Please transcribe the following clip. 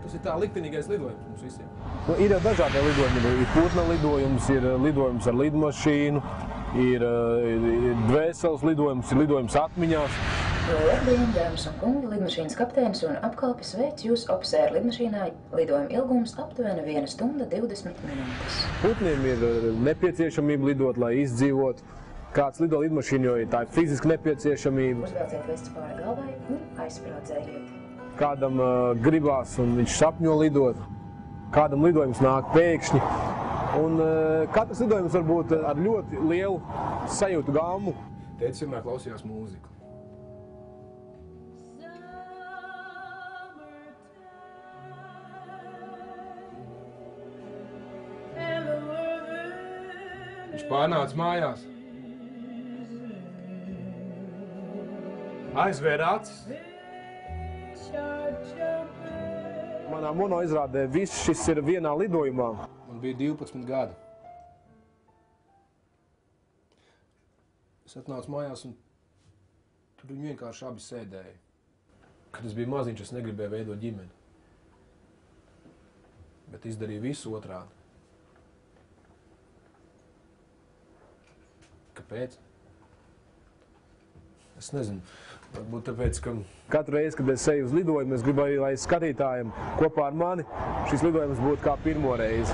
Tas ir tā liktenīgais lidojums mums visiem. Nu, ir jau dažādi lidojumi. Ir putna lidojums, ir lidojums ar lidmašīnu, ir dvēseles lidojums, ir lidojums atmiņās. Labdien, dāmas un kungi, lidmašīnas kapteinis un apkalpis veic jūs oficēru lidmašīnā. Lidojuma ilgums aptuveni 1 stunda 20 minūtes. Putniem ir nepieciešamība lidot, lai izdzīvot. Kāds lido lidmašīnu, jo tā ir fiziski nepieciešamība. Uzvelciet vestu pāri galvai un aizsprādzējiet. Kādam gribās un viņš sapņo lidot. Kādam lidojums nāk pēkšņi. Un katrs lidojums var būt ar ļoti lielu sajūtu gammu. Tētis vienmēr klausījās mūziku. Viņš pārnāca mājās. Aizvēra acis. Manā mono izrādē viss šis ir vienā lidojumā. Man bija 12 gadi. Es atnācu mājās un tur viņi vienkārši abi sēdēja. Kad es biju maziņš, es negribēju veidot ģimeni. Bet izdarīju visu otrādi. Kāpēc? Es nezinu. Varbūt tāpēc, ka katru reizi, kad es eju uz lidojumu, es gribēju, lai skatītājiem kopā ar mani šis lidojums būtu kā pirmo reizi.